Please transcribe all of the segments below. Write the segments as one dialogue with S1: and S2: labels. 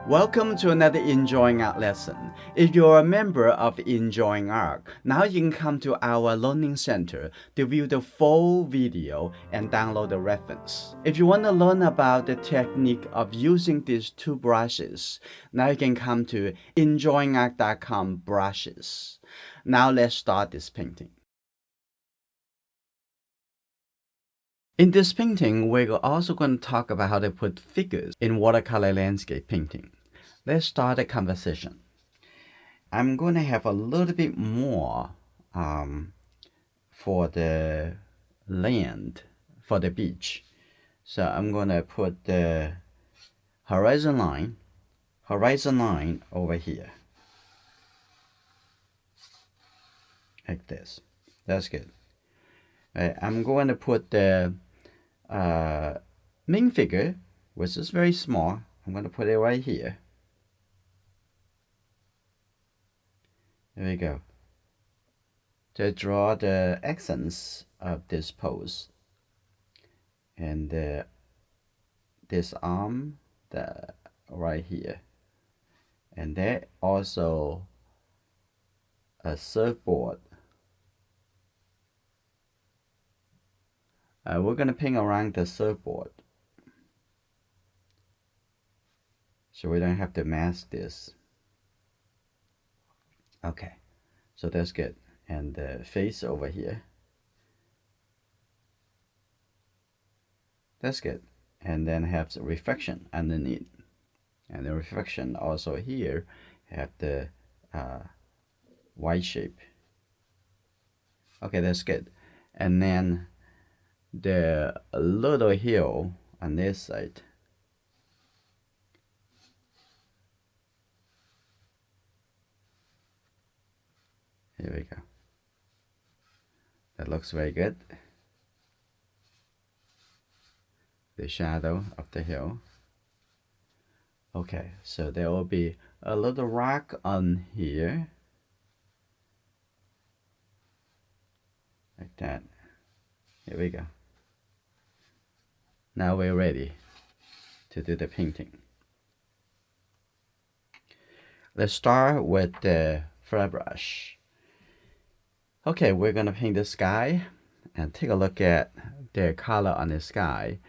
S1: Welcome to another Enjoying Art lesson. If you're a member of Enjoying Art, now you can come to our Learning Center to view the full video and download the reference. If you want to learn about the technique of using these two brushes, now you can come to enjoyingart.com brushes. Now let's start this painting. In this painting, we're also going to talk about how to put figures in watercolor landscape painting. Let's start a conversation. I'm going to have a little bit more for the land, for the beach. So I'm going to put the horizon line over here. Like this. That's good. I'm going to put the main figure, which is very small. I'm going to put it right here. There we go. To draw the accents of this pose. And this arm right here. And there also a surfboard. We're going to paint around the surfboard, so we don't have to mask this. Okay, so that's good. And the face over here. That's good. And then have the reflection underneath. And the reflection also here have the white shape. Okay, that's good. And then the little hill on this side. Here we go. That looks very good. The shadow of the hill. Okay, so there will be a little rock on here. Like that. Here we go. Now we're ready to do the painting. Let's start with the flat brush. Okay, we're gonna paint the sky and take a look at the color on the sky.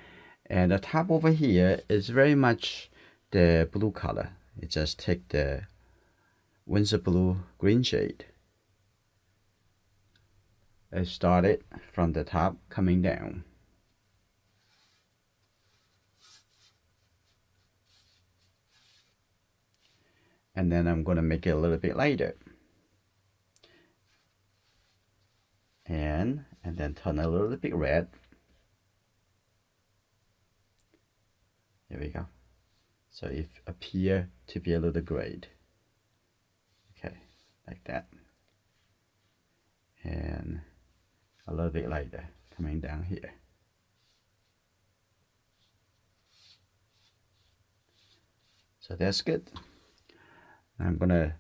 S1: And the top over here is very much the blue color. You just take the Winsor blue green shade. Let's start it from the top coming down. And then I'm going to make it a little bit lighter. And then turn a little bit red. There we go. So it appears to be a little gray. Okay, like that. And a little bit lighter coming down here. So that's good. I'm gonna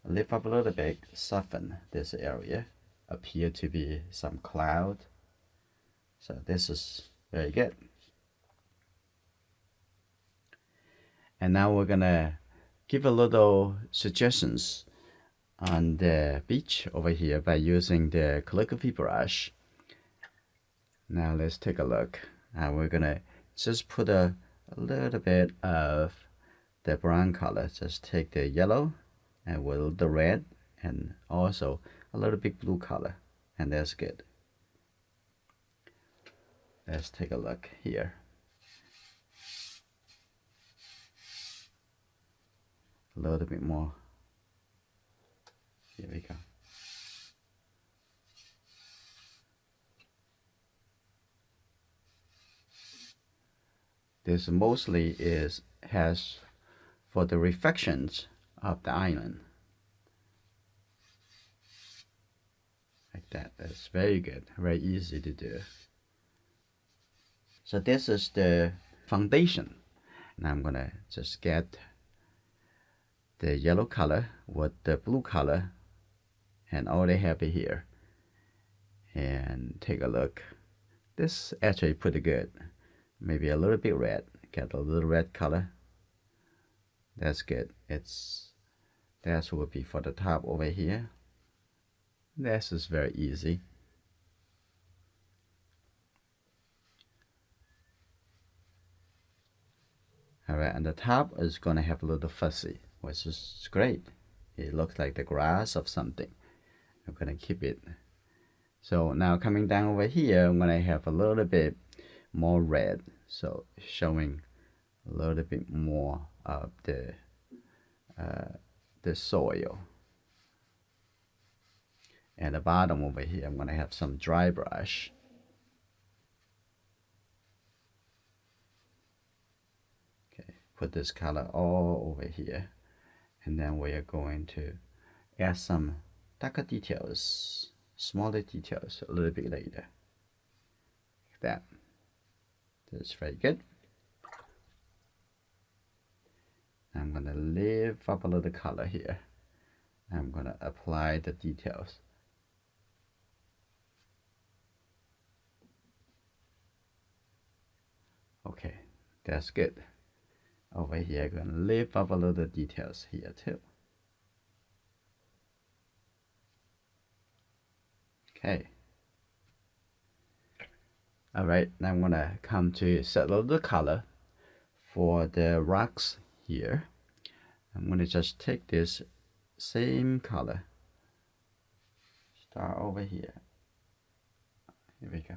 S1: lift up a little bit, soften this area. Appear to be some cloud. So this is very good. And now we're gonna give a little suggestions on the beach over here by using the calligraphy brush. Now let's take a look. We're gonna just put a little bit of the brown color. Just take the yellow and with the red and also a little bit blue color, and that's good. Let's take a look here. A little bit more. Here we go. This mostly has for the reflections of the island. Like that. That's very good. Very easy to do. So this is the foundation. Now I'm gonna just get the yellow color with the blue color and already have it here. And take a look. This actually pretty good. Maybe a little bit red. Get a little red color That's good. That will be for the top over here. This is very easy. Alright, and the top is gonna have a little fuzzy, which is great. It looks like the grass of something. I'm gonna keep it. So now coming down over here, I'm gonna have a little bit more red, so showing a little bit more of the soil. And the bottom over here, I'm gonna have some dry brush. Okay, put this color all over here, and then we are going to add some darker details, smaller details a little bit later. Like that. That's very good. I'm gonna lift up a little color here. I'm gonna apply the details. Okay, that's good. Over here, I'm gonna lift up a little details here too. Okay. Alright, now I'm gonna come to set a little color for the rocks here. I'm gonna just take this same color, start over here. Here we go.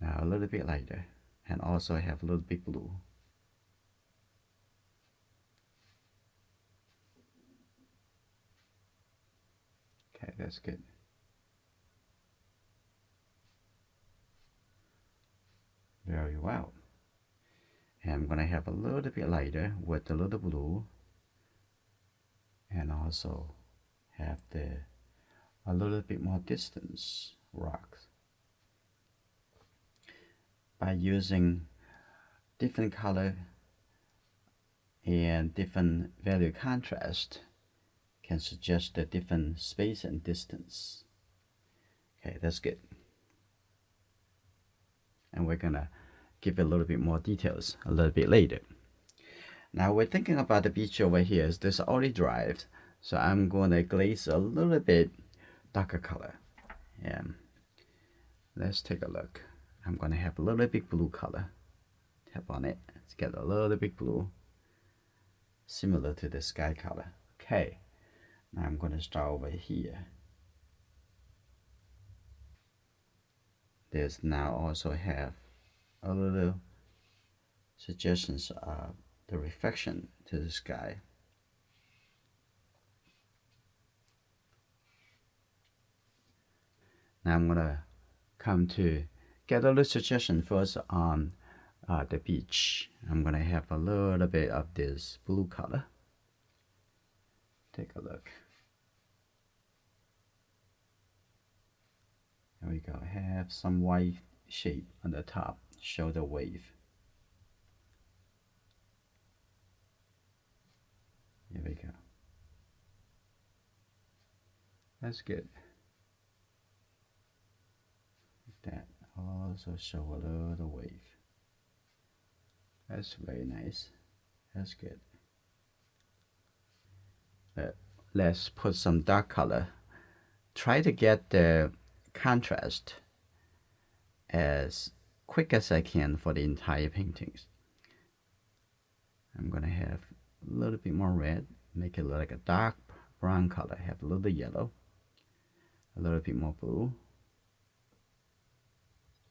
S1: Now a little bit lighter, and also have a little bit blue. Okay, that's good. Very well. And I'm gonna have a little bit lighter with a little blue, and also have a little bit more distance rocks. By using different color and different value contrast, can suggest the different space and distance. Okay, that's good. And we're gonna give it a little bit more details a little bit later. Now we're thinking about the beach over here. Is this already dried? So I'm gonna glaze a little bit darker color. And let's take a look. I'm gonna have a little bit blue color. Tap on it. Let's get a little bit blue, similar to the sky color. Okay. Now I'm going to start over here. There's now also have a little suggestions of the reflection to the sky. Now I'm going to come to get a little suggestion first on the beach. I'm going to have a little bit of this blue color. Take a look. There we go. Have some white shape on the top. Show the wave. Here we go. That's good. Like that. Also show a little wave. That's very nice. That's good. Let's put some dark color. Try to get the contrast as quick as I can for the entire paintings. I'm gonna have a little bit more red, make it look like a dark brown color, have a little yellow, a little bit more blue.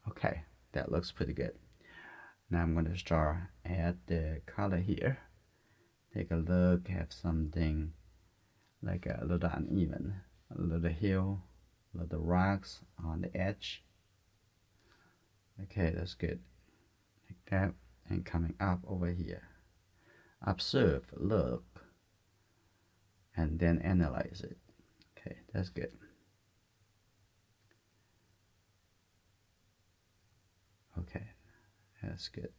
S1: Okay, that looks pretty good. Now I'm gonna start add the color here. Take a look, have something like a little uneven, a little hill, a little rocks on the edge. Okay, that's good. Like that, and coming up over here. Observe, look, and then analyze it. Okay, that's good. Okay, that's good.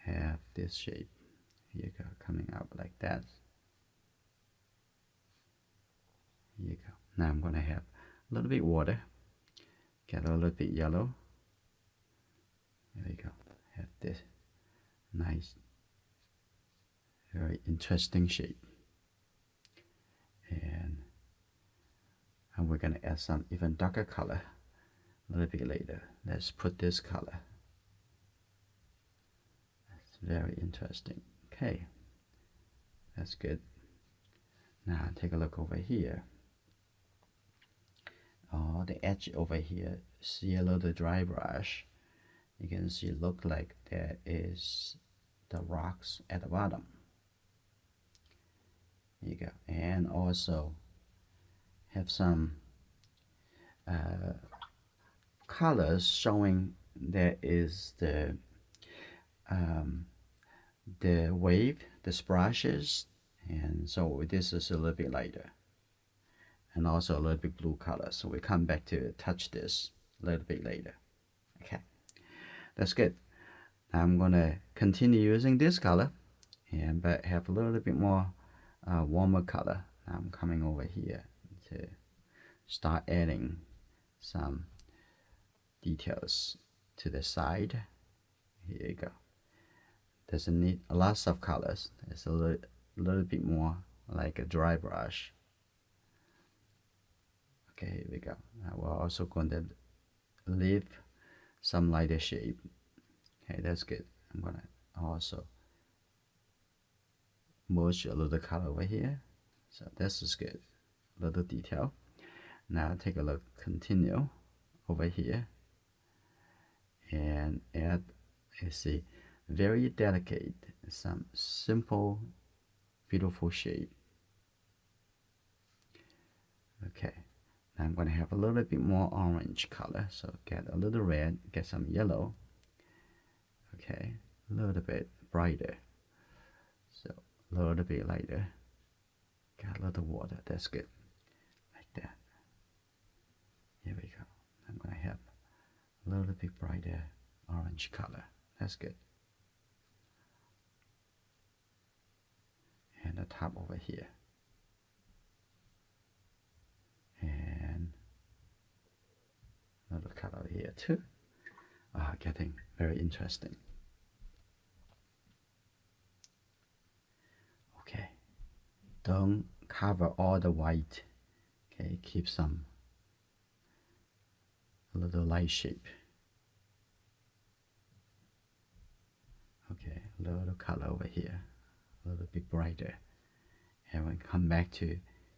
S1: Have this shape. Here you go, coming up like that. Here you go. Now I'm gonna have a little bit water. Get a little bit yellow. There we go. Have this nice, very interesting shape. And we're gonna add some even darker color a little bit later. Let's put this color. That's very interesting. Okay, that's good. Now take a look over here. Oh, the edge over here. See a little dry brush. You can see look like there is the rocks at the bottom. Here you go. And also have some colors showing there is the wave, the splashes, and so this is a little bit lighter, and also a little bit blue color. So we come back to touch this a little bit later. Okay, that's good. Now I'm gonna continue using this color, and but have a little bit more warmer color. Now I'm coming over here to start adding some details to the side. Here you go. Doesn't need lots of colors. It's a little bit more like a dry brush. Okay, here we go. Now we're also going to leave some lighter shape. Okay, that's good. I'm gonna also merge a little color over here. So this is good. A little detail. Now take a look. Continue over here and add. You see, very delicate, some simple, beautiful shape. Okay, now I'm going to have a little bit more orange color, so get a little red, get some yellow. Okay, a little bit brighter, so a little bit lighter. Got a little water, that's good, like that. Here we go. I'm going to have a little bit brighter orange color, that's good. And the top over here, and another color over here too. Getting very interesting. Okay, don't cover all the white. Okay, keep some a little light shape. Okay, a little color over here, a little bit brighter, and we come back to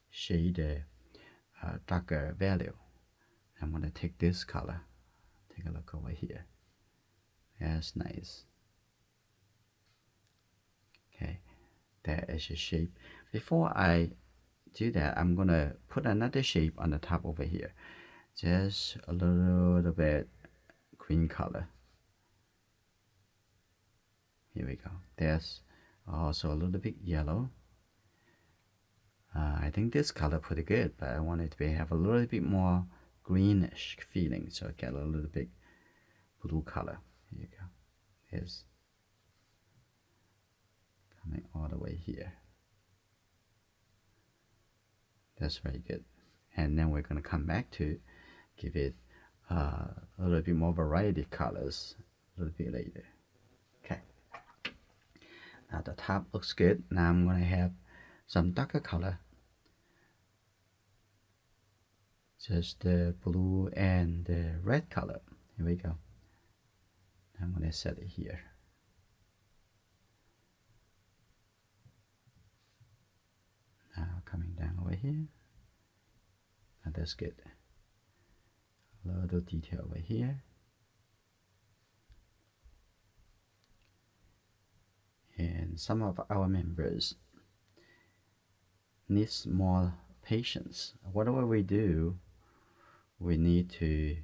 S1: shade the darker value. I'm going to take this color. Take a look over here. That's nice. Okay, there is a shape. Before I do that, I'm going to put another shape on the top over here. Just a little bit green color. Here we go. There's also a little bit yellow. I think this color pretty good, but I want it to have a little bit more greenish feeling, so I get a little bit blue color. Here you go. It's coming all the way here. That's very good. And then we're going to come back to give it a little bit more variety colors a little bit later. Okay. Now the top looks good. Now I'm going to have some darker color. Just the blue and the red color. Here we go. I'm going to set it here. Now coming down over here. Now that's good. A little detail over here. And some of our members needs more patience. Whatever we do, we need to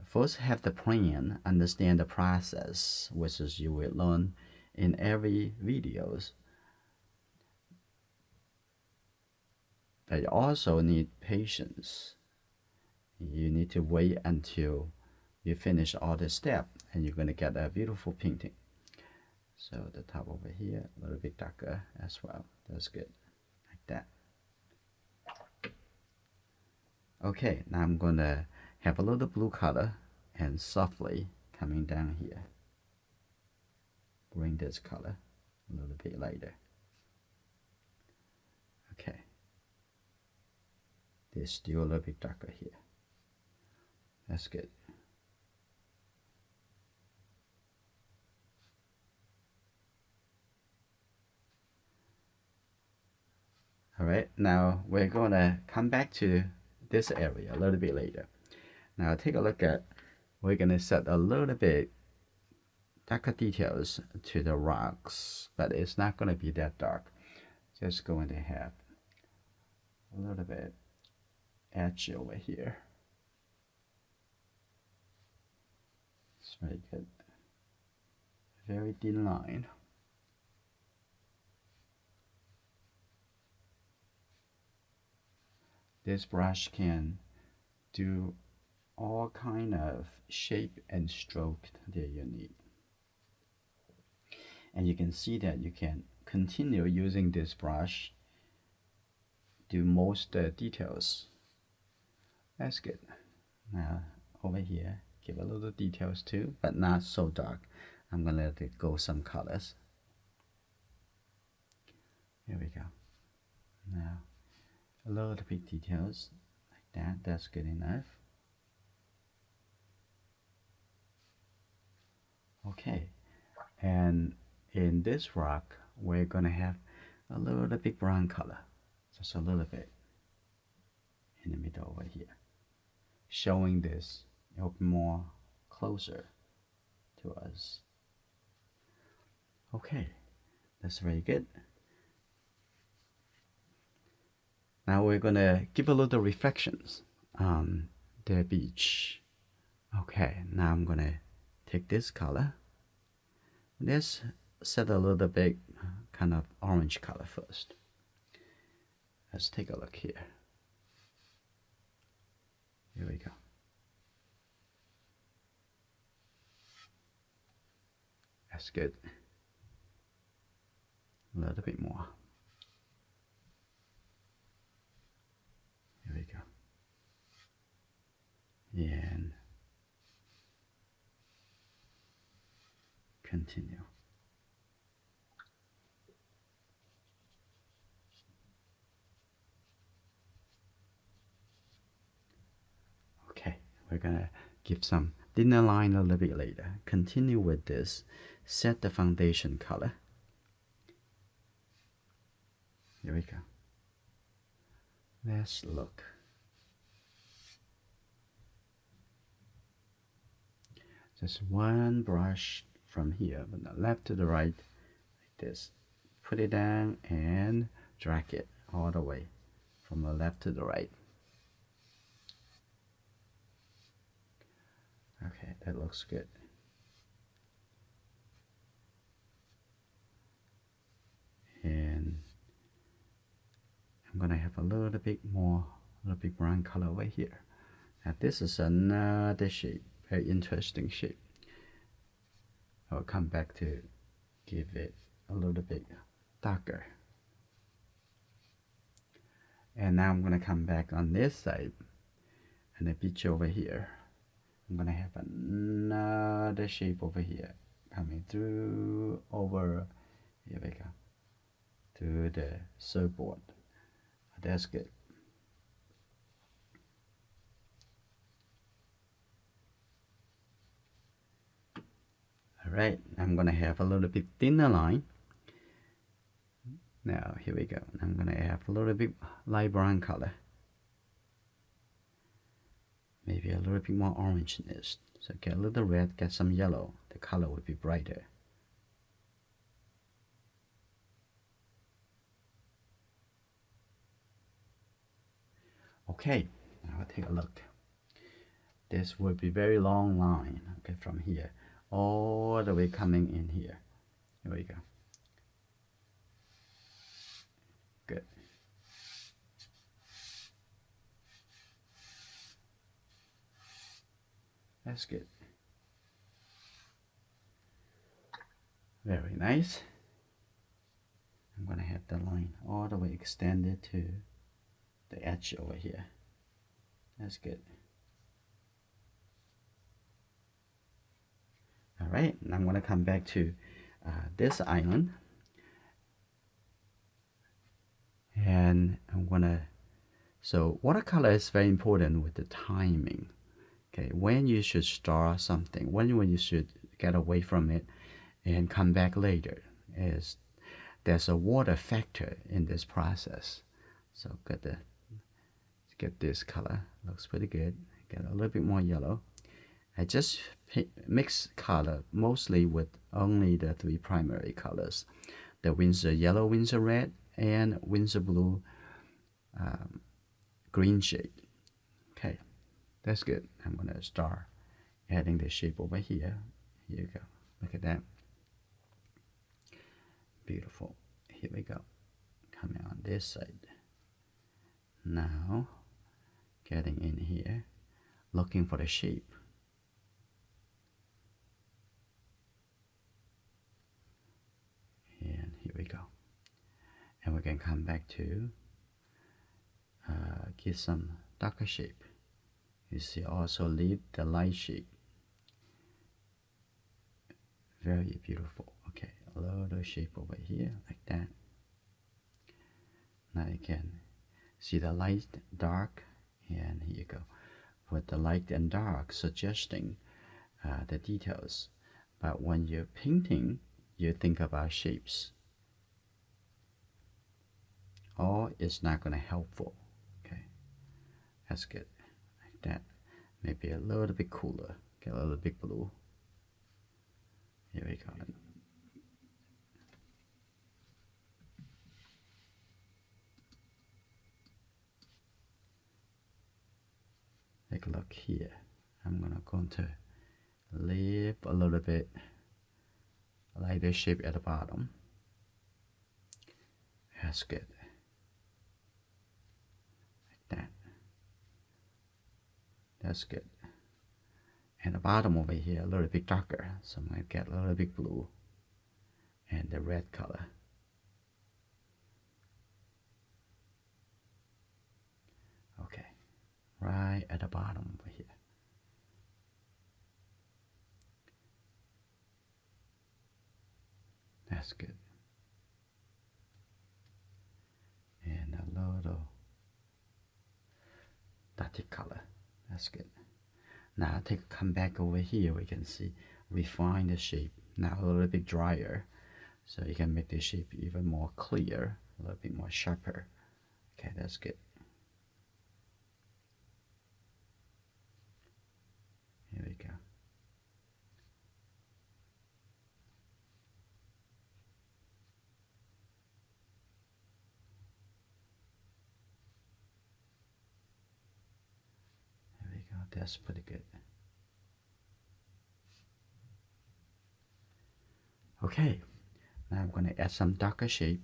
S1: first have the plan, understand the process, which is you will learn in every videos. But you also need patience. You need to wait until you finish all the steps, and you're going to get a beautiful painting. So the top over here, a little bit darker as well. That's good, like that. Okay, now I'm gonna have a little blue color and softly coming down here. Bring this color a little bit lighter. Okay. There's still a little bit darker here. That's good. Alright, now we're gonna come back to this area a little bit later. Now take a look at, we're gonna set a little bit darker details to the rocks, but it's not gonna be that dark. Just going to have a little bit edge over here. It's very good. Very thin line. This brush can do all kind of shape and stroke that you need. And you can see that you can continue using this brush, do most details. That's good. Now over here, give a little details too, but not so dark. I'm gonna let it go some colors. Here we go. Now a little bit details like that. That's good enough. Okay, and in this rock we're gonna have a little bit brown color, just a little bit in the middle over here, showing this more closer to us. Okay, that's very good. Now we're gonna give a little reflections on the beach. Okay, now I'm gonna take this color. Let's set a little bit kind of orange color first. Let's take a look here. Here we go. That's good. A little bit more. Here we go. And continue. Okay, we're gonna give some thinner line a little bit later. Continue with this. Set the foundation color. Here we go. Let's look. Just one brush from here, from the left to the right, like this. Put it down and drag it all the way from the left to the right. Okay, that looks good. And I'm gonna have a little bit more, a little bit brown color over here. Now this is another shape, very interesting shape. I'll come back to give it a little bit darker. And now I'm gonna come back on this side and the beach over here. I'm gonna have another shape over here coming through over, here we go, to the surfboard. That's good. Alright, I'm gonna have a little bit thinner line. Now here we go. I'm gonna have a little bit light brown color. Maybe a little bit more orangeness. So get a little red, get some yellow. The color will be brighter. Okay, now take a look. This will be very long line, okay, from here all the way coming in here. Here we go. Good. That's good. Very nice. I'm gonna have the line all the way extended to the edge over here. That's good. All right, now I'm gonna come back to this island, and I'm gonna. So watercolor is very important with the timing. Okay, when you should start something, when you should get away from it, and come back later. Is there's a water factor in this process. So get this color. Looks pretty good. Get a little bit more yellow. I just mix color mostly with only the three primary colors: the Windsor yellow, Windsor red, and Windsor blue green shade. Okay, that's good. I'm gonna start adding the shape over here. Here you go. Look at that. Beautiful. Here we go. Coming on this side. Now, getting in here, looking for the shape. And here we go. And we can come back to get some darker shape. You see, also leave the light shape. Very beautiful. Okay, a little shape over here, like that. Now you can see the light, dark, and here you go. With the light and dark suggesting the details. But when you're painting, you think about shapes. Or it's not going to helpful. Okay, that's good. Like that. Maybe a little bit cooler. Get a little bit blue. Here we go. Take a look here. I'm going to leave a little bit lighter shape at the bottom. That's good. Like that. That's good. And the bottom over here a little bit darker, so I'm going to get a little bit blue and the red color. Okay, right at the bottom over here. That's good. And a little dotted color. That's good. Now come back over here. We can see refine the shape. Now a little bit drier, so you can make the shape even more clear, a little bit more sharper. Okay, that's good. Here we go. There we go. That's pretty good. Okay, now I'm going to add some darker shape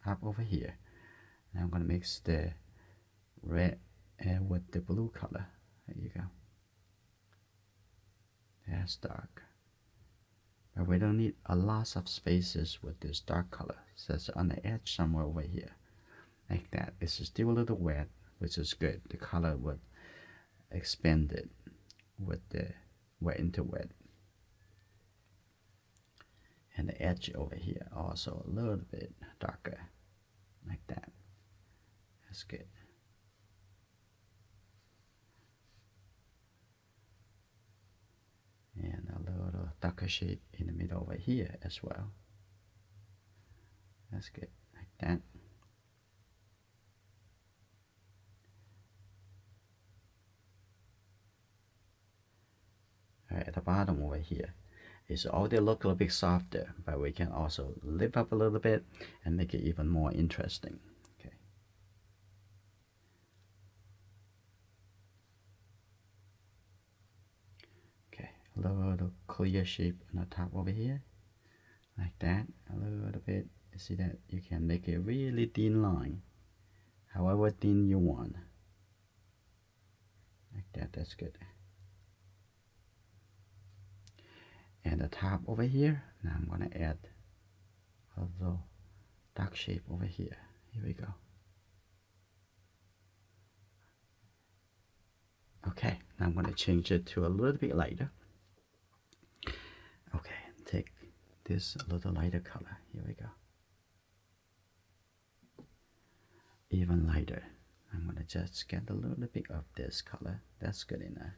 S1: up over here. Now I'm going to mix the red with the blue color. There you go. That's dark. But we don't need a lot of spaces with this dark color. So it's on the edge somewhere over here. Like that. It's still a little wet, which is good. The color would expand it with the wet into wet. And the edge over here also a little bit darker, like that. That's good. And a little darker shape in the middle over here as well. That's good, like that. All right, at the bottom over here, it's already look a little bit softer, but we can also lift up a little bit and make it even more interesting. Okay. Okay, a little clear shape on the top over here, like that. A little bit. You see that you can make a really thin line, however thin you want. Like that. That's good. And the top over here, now I'm going to add a little dark shape over here. Here we go. Now I'm going to change it to a little bit lighter. Okay, take this a little lighter color. Here we go. Even lighter. I'm going to just get a little bit of this color. That's good enough.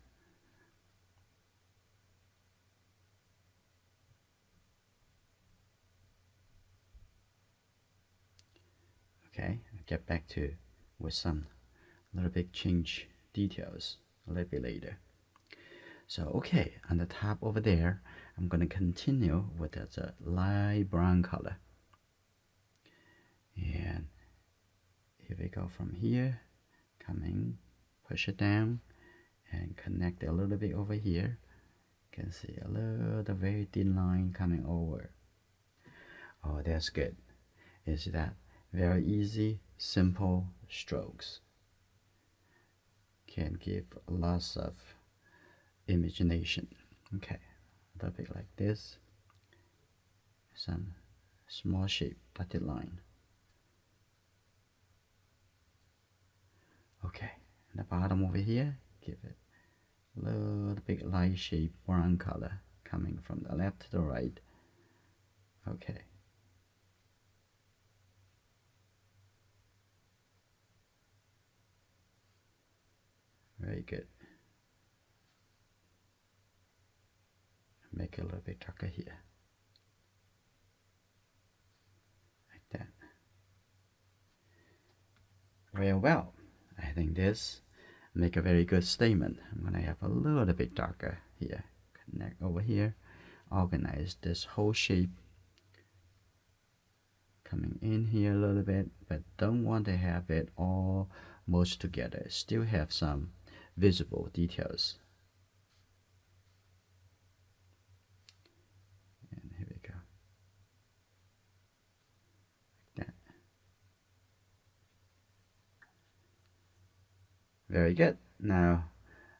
S1: Okay, I'll get back to with some little bit change details a little bit later. So okay, on the top over there, I'm going to continue with the light brown color. And here we go from here, coming, push it down, and connect a little bit over here. You can see a little very thin line coming over. Oh, that's good. Is that very easy, simple strokes. Can give lots of imagination. Okay, a little bit like this. Some small shape, dotted line. Okay, and the bottom over here, give it a little bit light shape brown color coming from the left to the right. Okay. Very good. Make it a little bit darker here. Like that. Very well. I think this make a very good statement. I'm going to have a little bit darker here. Connect over here. Organize this whole shape. Coming in here a little bit, but don't want to have it all merged together. Still have some visible details. And here we go. Like that. Very good. Now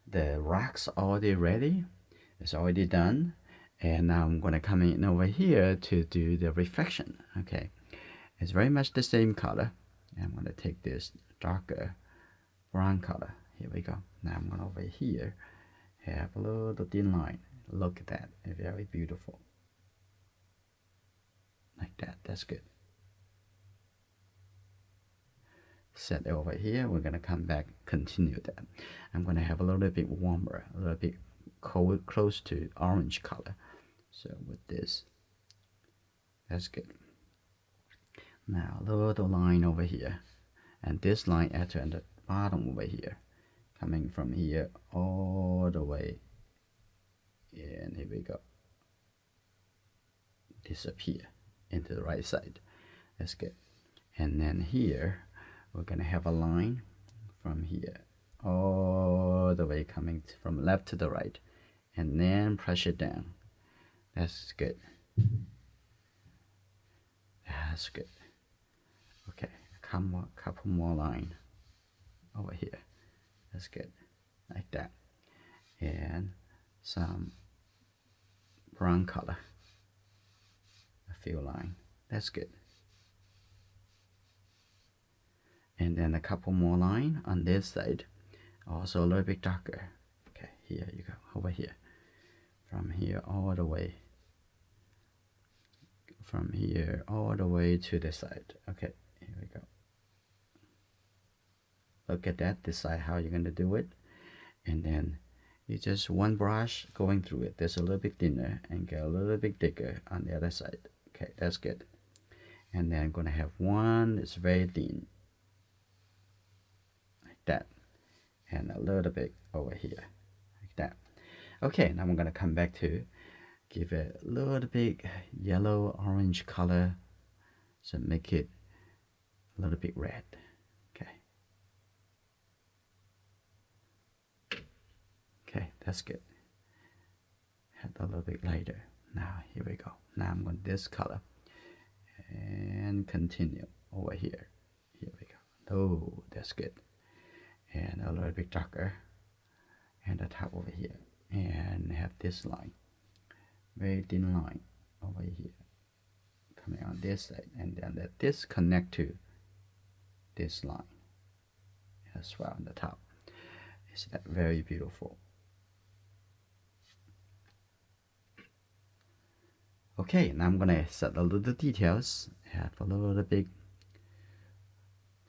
S1: the rock's already ready. It's already done. And now I'm going to come in over here to do the reflection. Okay. It's very much the same color. I'm going to take this darker brown color. Here we go. Now I'm going over here, have a little thin line. Look at that. It's very beautiful. Like that. That's good. Set it over here. We're going to come back, continue that. I'm going to have a little bit warmer, a little bit cold, close to orange color. So with this, that's good. Now a little line over here, and this line at the bottom over here, coming from here all the way, and here we go, disappear into the right side. That's good. And then here we're gonna have a line from here all the way coming from left to the right, and then press it down. That's good. That's good. Okay, a couple more line over here. That's good, like that. And some brown color, a few line. That's good. And then a couple more line on this side, also a little bit darker. Okay, here you go, over here. From here all the way. From here all the way to the side. Okay, here we go. Look at that, decide how you're going to do it. And then you just one brush going through it. There's a little bit thinner and get a little bit thicker on the other side. Okay, that's good. And then I'm going to have one that's very thin. Like that. And a little bit over here. Like that. Okay, now I'm going to come back to give it a little bit yellow orange color, so make it a little bit red. Okay, that's good. Have a little bit lighter. Now here we go. Now I'm going this color and continue over here. Here we go. Oh, that's good. And a little bit darker, and the top over here, and have this line, very thin line over here, coming on this side, and then let this connect to this line as well on the top. Is that very beautiful? Okay, now I'm gonna set a little details. Have a little bit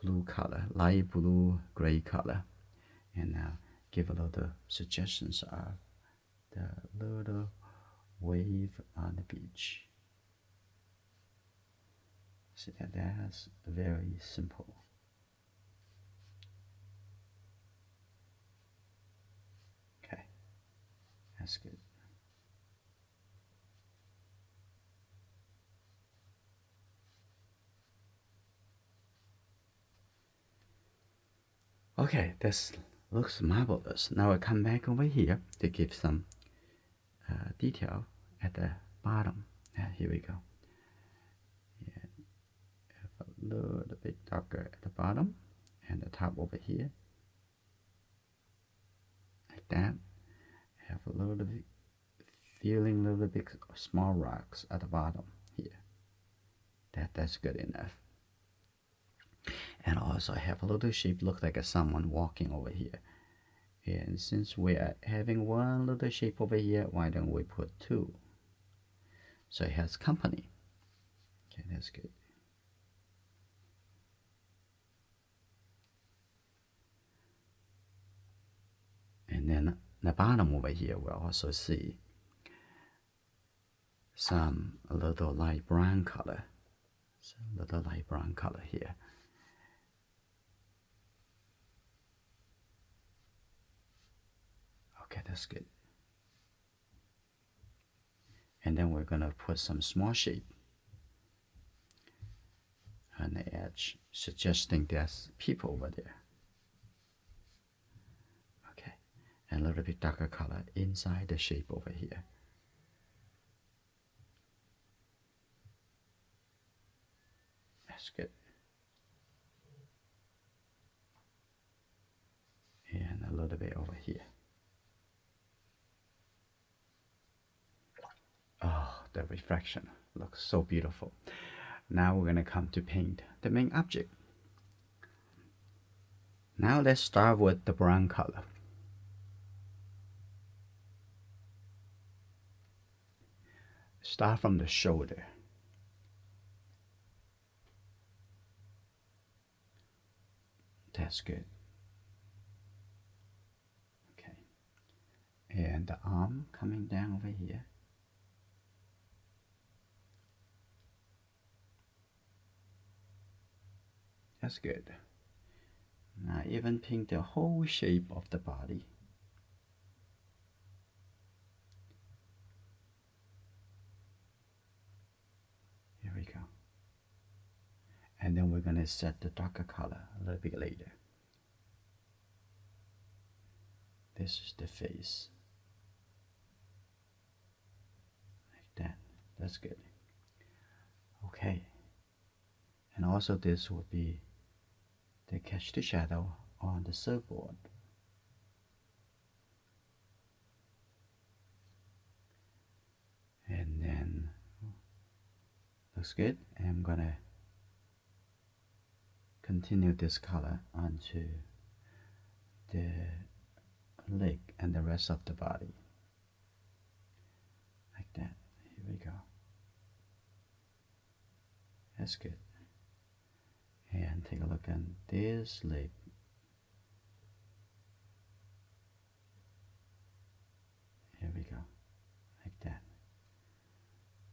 S1: blue color, light blue, gray color, and now give a little suggestions of the little wave on the beach. See that's very simple. Okay, that's good. Okay, this looks marvelous. Now I come back over here to give some detail at the bottom. Here we go. Yeah, have a little bit darker at the bottom and the top over here. Like that. Have a little bit, feeling a little bit small rocks at the bottom here. That's good enough. And also have a little shape look like a someone walking over here. And since we are having one little shape over here, why don't we put two? So it has company. Okay, that's good. And then the bottom over here, we'll also see some a little light brown color. So a little light brown color here. Okay, that's good. And then we're gonna put some small shape on the edge, suggesting there's people over there. Okay, and a little bit darker color inside the shape over here. That's good. And a little bit over here. Oh, the reflection looks so beautiful. Now we're gonna come to paint the main object. Now let's start with the brown color. Start from the shoulder. That's good. Okay. And the arm coming down over here. That's good. Now even paint the whole shape of the body. Here we go. And then we're gonna set the darker color a little bit later. This is the face. Like that. That's good. Okay. And also this will be the catch the shadow on the surfboard. And then looks good. And I'm gonna continue this color onto the leg and the rest of the body. Like that. Here we go. That's good. And take a look at this leg. Here we go. Like that.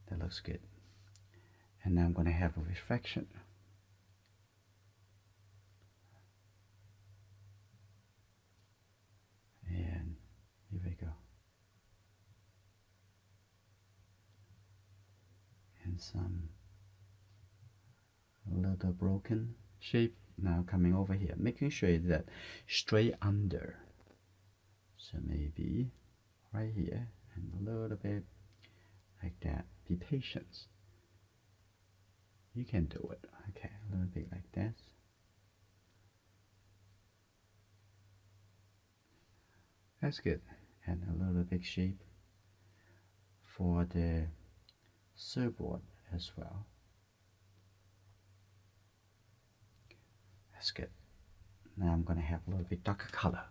S1: That looks good. And now I'm going to have a reflection. And here we go. And some little broken shape now coming over here, making sure that straight under. So maybe right here and a little bit like that. Be patient. You can do it. Okay, a little bit like this. That's good. And a little big shape for the surfboard as well. That's good. Now I'm going to have a little bit darker color.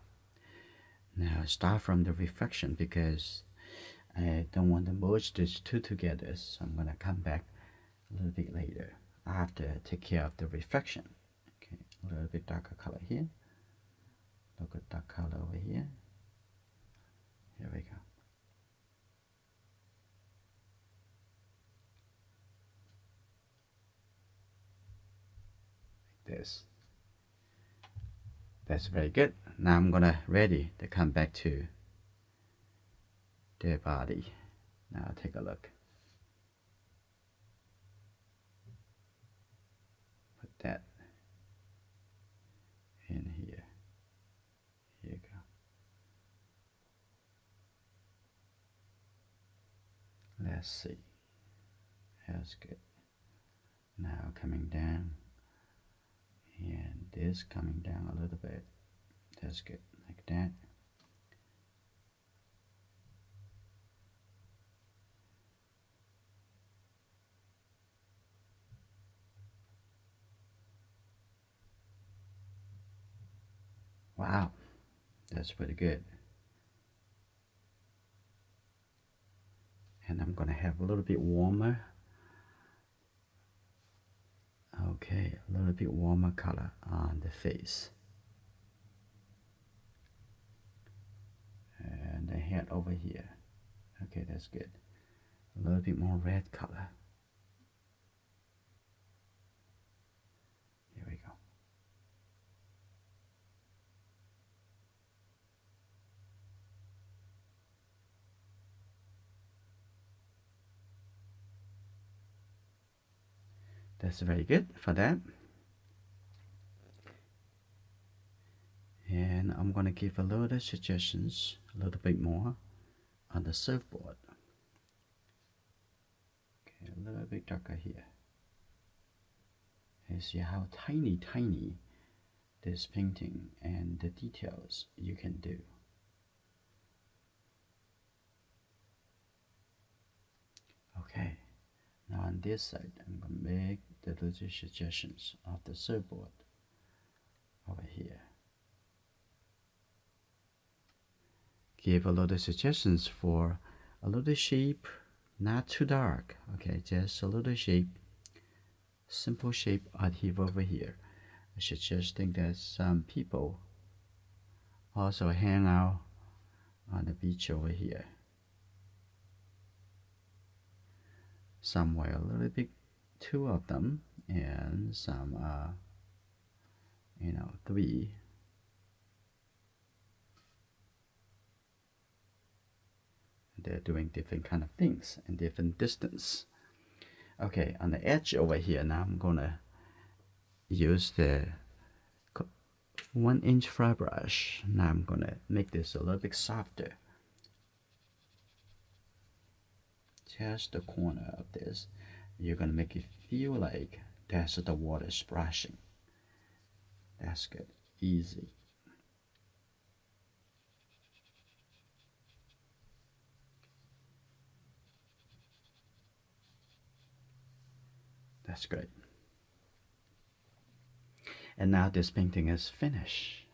S1: Now start from the reflection because I don't want to merge these two together, so I'm gonna come back a little bit later after I take care of the reflection. Okay, a little bit darker color here. Look at dark color over here. Here we go. Like this. That's very good. Now I'm gonna ready to come back to their body. Now take a look. Put that in here. Here you go. Let's see. That's good. Now coming down. And this coming down a little bit. That's good. Like that. Wow, that's pretty good. And I'm gonna have a little bit warmer. Okay, a little bit warmer color on the face. And the head over here. Okay, that's good. A little bit more red color. Here we go. That's very good for that. And I'm gonna give a little suggestions, a little bit more on the surfboard. Okay, a little bit darker here. And see how tiny this painting and the details you can do. Okay, now on this side, I'm gonna make the little suggestions of the surfboard over here. Give a lot of suggestions for a little shape, not too dark. Okay, just a little shape, simple shape adhesive over here. I suggesting that some people also hang out on the beach over here. Somewhere a little bit, two of them, and some, three. They're doing different kind of things in different distance. Okay, on the edge over here, now I'm gonna use the 1-inch flat brush. Now I'm gonna make this a little bit softer. Just the corner of this. You're gonna make it feel like that's the water splashing. That's good. Easy. That's great. And now this painting is finished.